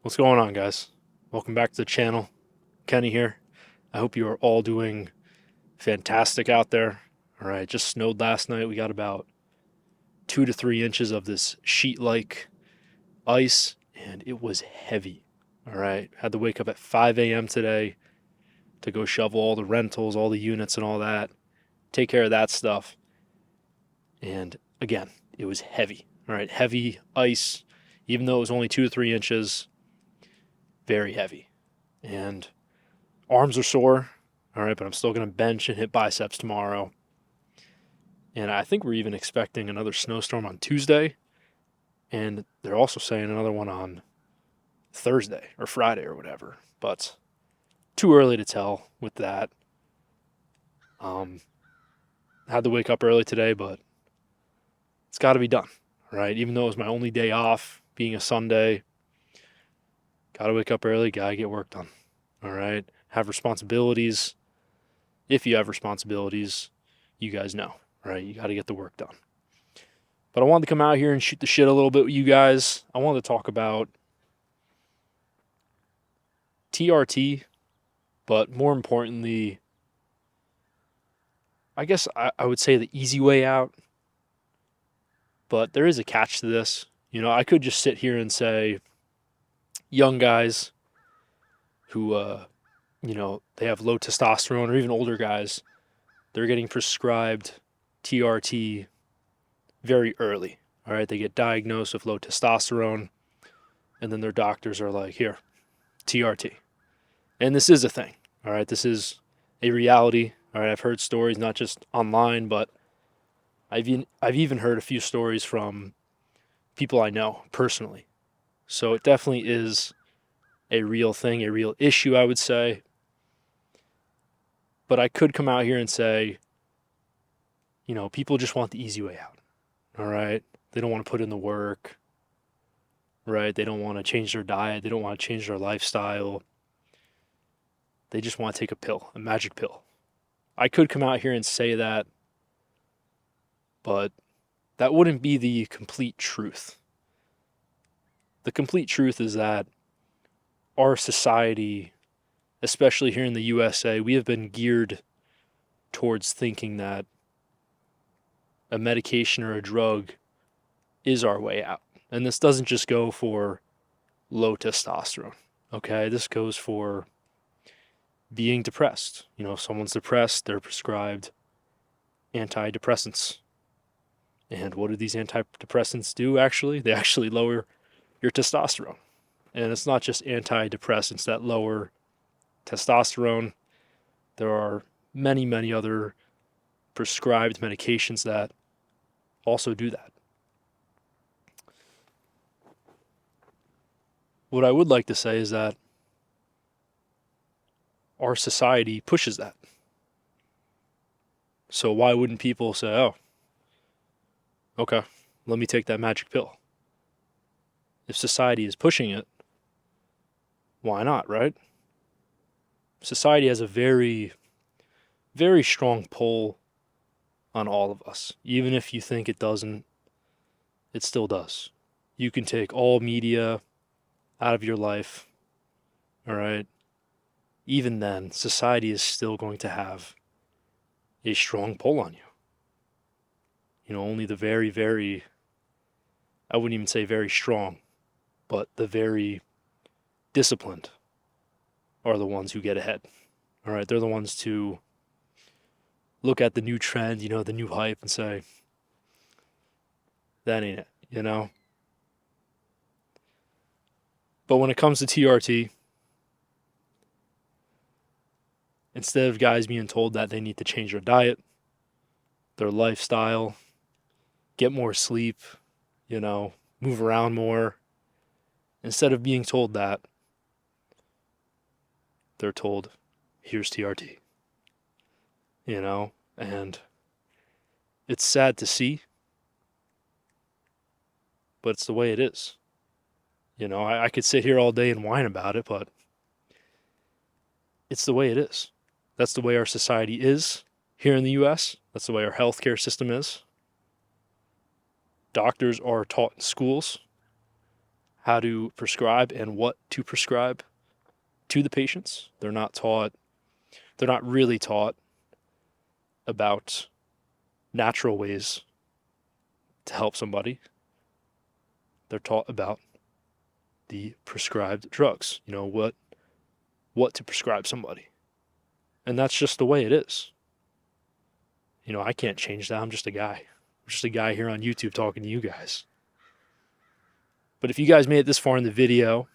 What's going on, guys? Welcome back to the channel. Kenny here. I hope you are all doing fantastic out there. All right, just snowed last night. We got about 2 to 3 inches of this sheet like ice, and it was heavy. All right, had to wake up at 5 a.m. today to go shovel all the rentals, all the units, and all that, take care of that stuff. And again, it was heavy. All right, heavy ice, even though it was only 2 to 3 inches, very heavy. And arms are sore, all right, but I'm still going to bench and hit biceps tomorrow. And I think we're even expecting another snowstorm on Tuesday. And they're also saying another one on Thursday or Friday or whatever. But too early to tell with that. Had to wake up early today, but it's got to be done, right? Even though it was my only day off, being a Sunday, got to wake up early, got to get work done, all right? Have responsibilities. If you have responsibilities, you guys know, right? You got to get the work done. But I wanted to come out here and shoot the shit a little bit with you guys. I wanted to talk about TRT, but more importantly, I guess I would say the easy way out. But there is a catch to this. You know, I could just sit here and say, young guys who, they have low testosterone, or even older guys, they're getting prescribed TRT very early. All right, they get diagnosed with low testosterone, and then their doctors are like, here, TRT. And this is a thing. All right, this is a reality. All right, I've heard stories not just online, but I've even heard a few stories from people I know personally. So it definitely is a real thing, a real issue, I would say. But I could come out here and say, people just want the easy way out. All right, they don't want to put in the work. Right, they don't want to change their diet. They don't want to change their lifestyle. They just want to take a pill, a magic pill. I could come out here and say that, but that wouldn't be the complete truth. The complete truth is that our society, especially here in the USA, we have been geared towards thinking that a medication or a drug is our way out. And this doesn't just go for low testosterone, okay? This goes for being depressed. If someone's depressed, they're prescribed antidepressants. And what do these antidepressants do, actually? They actually lower your testosterone. And it's not just antidepressants that lower testosterone. There are many, many other prescribed medications that also do that. What I would like to say is that our society pushes that. So why wouldn't people say, oh, okay, let me take that magic pill? If society is pushing it, why not, right? Society has a very, very strong pull on all of us. Even if you think it doesn't, it still does. You can take all media out of your life, all right? Even then, society is still going to have a strong pull on you. Only the very, very, I wouldn't even say very strong, but the very disciplined are the ones who get ahead. All right, they're the ones to look at the new trend, the new hype, and say, that ain't it. But when it comes to TRT, instead of guys being told that they need to change their diet, their lifestyle, get more sleep, move around more, instead of being told that, they're told, here's TRT. And it's sad to see, but it's the way it is. I could sit here all day and whine about it, but it's the way it is. That's the way our society is here in the US. That's the way our healthcare system is. Doctors are taught in schools how to prescribe and what to prescribe to the patients. They're not really taught about natural ways to help somebody. They're taught about the prescribed drugs, what to prescribe somebody. And that's just the way it is. I can't change that. I'm just a guy. I'm just a guy here on YouTube talking to you guys. But if you guys made it this far in the video,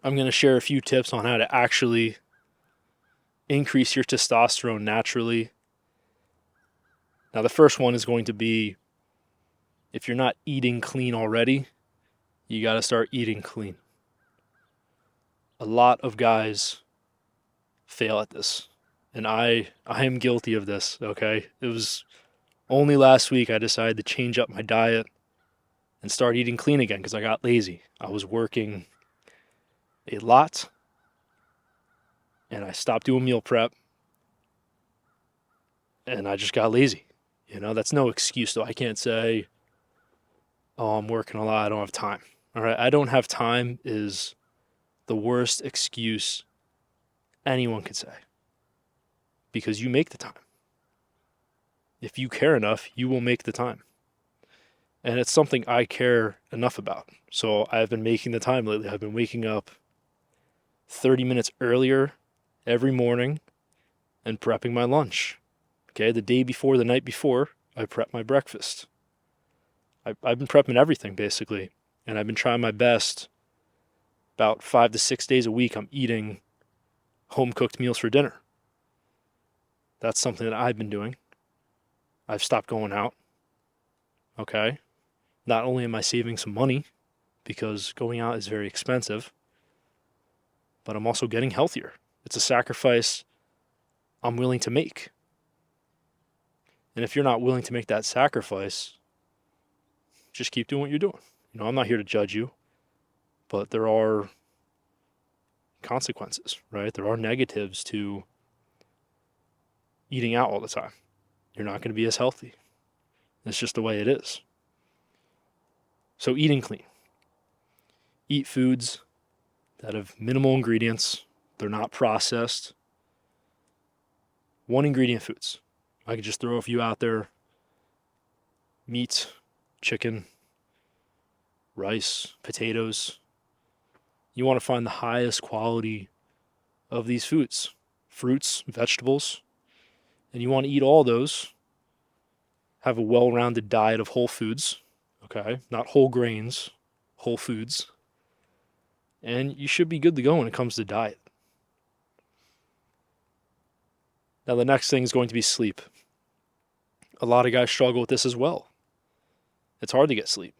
I'm going to share a few tips on how to actually increase your testosterone naturally. Now, the first one is going to be, if you're not eating clean already, you got to start eating clean. A lot of guys fail at this, and I am guilty of this, okay? It was only last week I decided to change up my diet and start eating clean again because I got lazy. I was working a lot, and I stopped doing meal prep, and I just got lazy. That's no excuse, though. I can't say, oh, I'm working a lot, I don't have time. All right, I don't have time is the worst excuse anyone could say, because you make the time. If you care enough, you will make the time. And it's something I care enough about. So I've been making the time lately. I've been waking up 30 minutes earlier every morning and prepping my lunch. Okay, the day before, the night before, I prep my breakfast. I've been prepping everything, basically. And I've been trying my best. About 5 to 6 days a week, I'm eating home-cooked meals for dinner. That's something that I've been doing. I've stopped going out. Okay? Not only am I saving some money, because going out is very expensive, but I'm also getting healthier. It's a sacrifice I'm willing to make. And if you're not willing to make that sacrifice, just keep doing what you're doing. I'm not here to judge you, but there are consequences, right? There are negatives to eating out all the time. You're not going to be as healthy. It's just the way it is. So eating clean. Eat foods that have minimal ingredients. They're not processed. One ingredient foods. I could just throw a few out there. Meat, chicken, rice, potatoes. You want to find the highest quality of these foods. Fruits, vegetables. And you want to eat all those. Have a well-rounded diet of whole foods. Okay? Not whole grains, whole foods. And you should be good to go when it comes to diet. Now, the next thing is going to be sleep. A lot of guys struggle with this as well. It's hard to get sleep,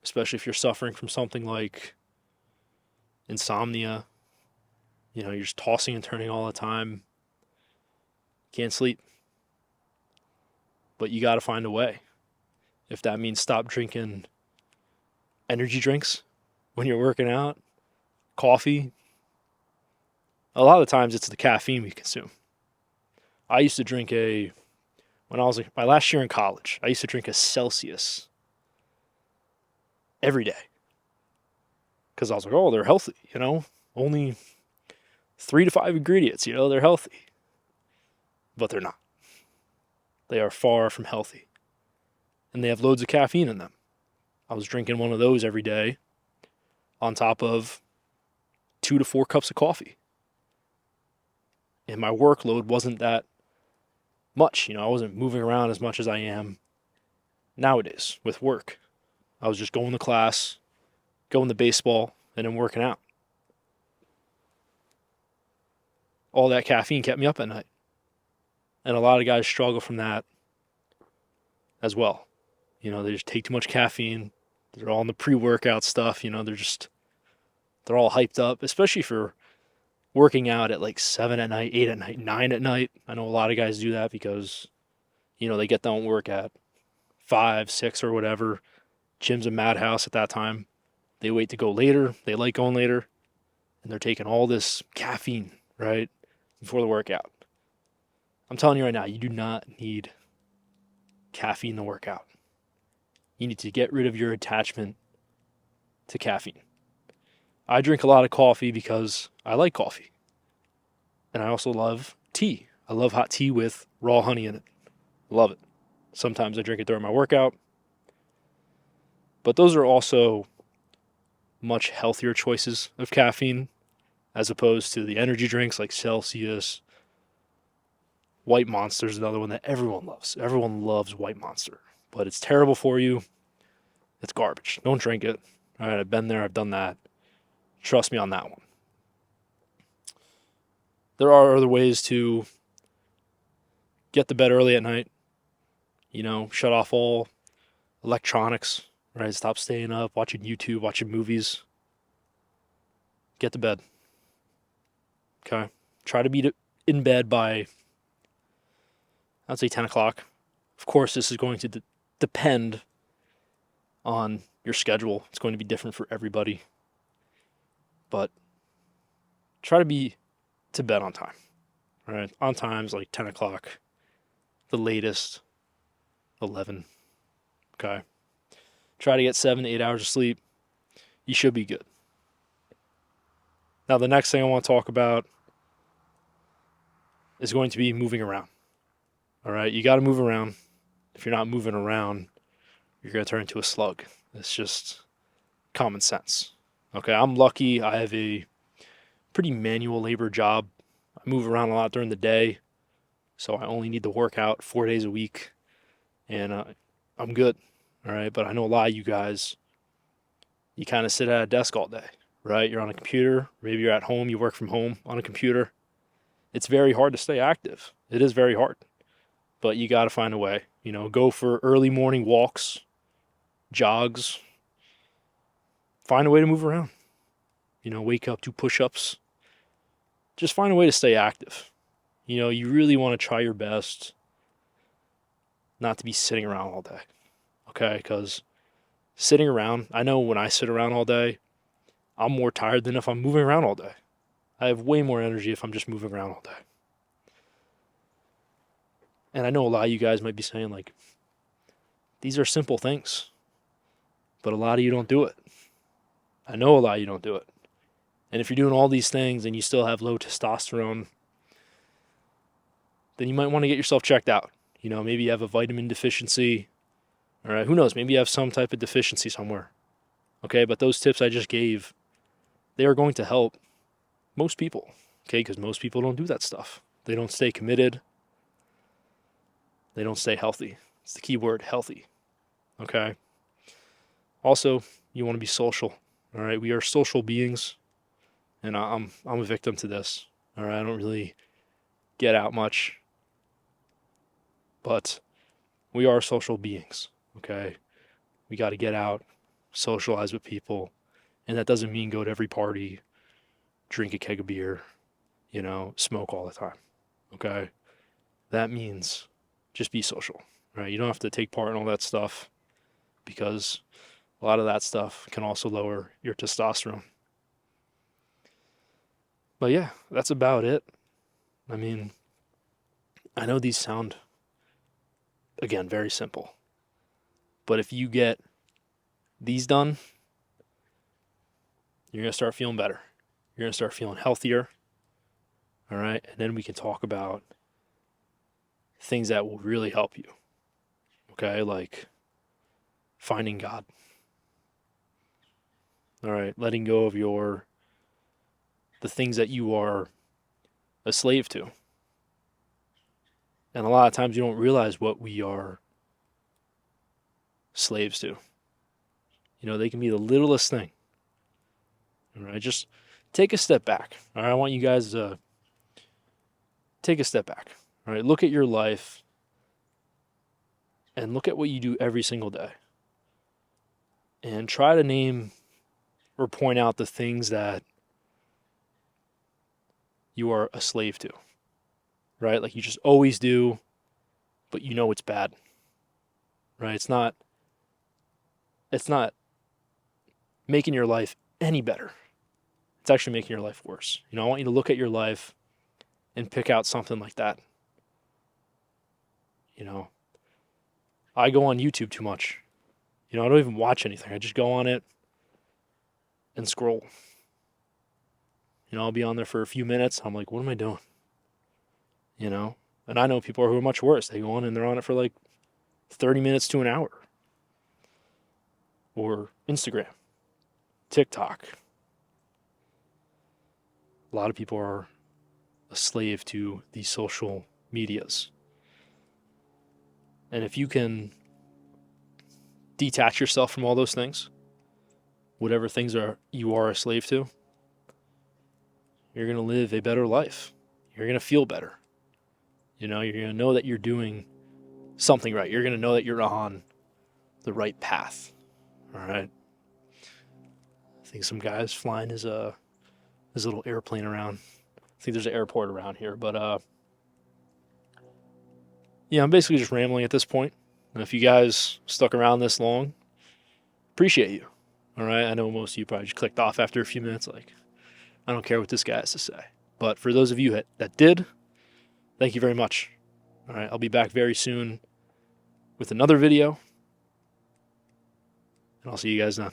especially if you're suffering from something like insomnia. You're just tossing and turning all the time. Can't sleep. But you got to find a way. If that means stop drinking energy drinks when you're working out, coffee. A lot of times it's the caffeine we consume. I used to drink when I was my last year in college, I used to drink a Celsius every day. Because I was like, oh, they're healthy, only 3 to 5 ingredients, they're healthy. But they're not. They are far from healthy. And they have loads of caffeine in them. I was drinking one of those every day on top of 2 to 4 cups of coffee. And my workload wasn't that much. I wasn't moving around as much as I am nowadays with work. I was just going to class, going to baseball, and then working out. All that caffeine kept me up at night. And a lot of guys struggle from that as well. They just take too much caffeine. They're all in the pre-workout stuff. They're all hyped up, especially for working out at like 7 at night, 8 at night, 9 at night. I know a lot of guys do that because, they get done work at 5, 6 or whatever. Gym's a madhouse at that time. They wait to go later. They like going later. And they're taking all this caffeine, right, before the workout. I'm telling you right now, you do not need caffeine to work out. You need to get rid of your attachment to caffeine. I drink a lot of coffee because I like coffee. And I also love tea. I love hot tea with raw honey in it. Love it. Sometimes I drink it during my workout. But those are also much healthier choices of caffeine as opposed to the energy drinks like Celsius. White Monster is another one that everyone loves. Everyone loves White Monster, but it's terrible for you. It's garbage. Don't drink it. All right, I've been there. I've done that. Trust me on that one. There are other ways to get to bed early at night. Shut off all electronics, right? Stop staying up, watching YouTube, watching movies. Get to bed. Okay? Try to be in bed by, I'd say 10 o'clock. Of course, this is going to depend on your schedule. It's going to be different for everybody. But try to be to bed on time. All right? On time is like 10 o'clock. The latest, 11. Okay? Try to get 7 to 8 hours of sleep. You should be good. Now, the next thing I want to talk about is going to be moving around. All right? You got to move around. If you're not moving around, you're going to turn into a slug. It's just common sense. Okay? I'm lucky. I have a pretty manual labor job. I move around a lot during the day, so I only need to work out 4 days a week, and I'm good. All right? But I know a lot of you guys, you kind of sit at a desk all day, right? You're on a computer. Maybe you're at home. You work from home on a computer. It's very hard to stay active. It is very hard. But you got to find a way. Go for early morning walks, jogs. Find a way to move around. Wake up, do push-ups. Just find a way to stay active. You really want to try your best not to be sitting around all day. Okay? Because sitting around, I know when I sit around all day, I'm more tired than if I'm moving around all day. I have way more energy if I'm just moving around all day. And I know a lot of you guys might be saying, like, these are simple things, but a lot of you don't do it. I know a lot of you don't do it. And if you're doing all these things and you still have low testosterone, then you might want to get yourself checked out. Maybe you have a vitamin deficiency. All right, who knows? Maybe you have some type of deficiency somewhere. Okay, but those tips I just gave, they are going to help most people. Okay, because most people don't do that stuff. They don't stay committed. They don't stay healthy. It's the key word, healthy. Okay? Also, you want to be social. All right? We are social beings, and I'm a victim to this. All right? I don't really get out much, but we are social beings. Okay? We got to get out, socialize with people, and that doesn't mean go to every party, drink a keg of beer, smoke all the time. Okay? That means just be social, right? You don't have to take part in all that stuff because a lot of that stuff can also lower your testosterone. But yeah, that's about it. I mean, I know these sound, again, very simple. But if you get these done, you're going to start feeling better. You're going to start feeling healthier. All right? And then we can talk about things that will really help you. Okay? Like finding God. All right? Letting go of the things that you are a slave to. And a lot of times you don't realize what we are slaves to. They can be the littlest thing. All right? Just take a step back. All right? I want you guys to take a step back. All right? Look at your life and look at what you do every single day. And try to name or point out the things that you are a slave to. Right? Like you just always do, but it's bad. Right? It's not making your life any better. It's actually making your life worse. I want you to look at your life and pick out something like that. I go on YouTube too much. I don't even watch anything. I just go on it and scroll. You know, I'll be on there for a few minutes. I'm like, what am I doing? You know? And I know people who are much worse. They go on and they're on it for like 30 minutes to an hour. Or Instagram, TikTok. A lot of people are a slave to these social medias. And if you can detach yourself from all those things, whatever things you are a slave to, you're going to live a better life. You're going to feel better. You know, you're going to know that you're doing something right. You're going to know that you're on the right path. All right. I think some guy's flying his little airplane around. I think there's an airport around here, but yeah, I'm basically just rambling at this point. And if you guys stuck around this long, appreciate you. All right. I know most of you probably just clicked off after a few minutes. Like, I don't care what this guy has to say. But for those of you that did, thank you very much. All right. I'll be back very soon with another video. And I'll see you guys then.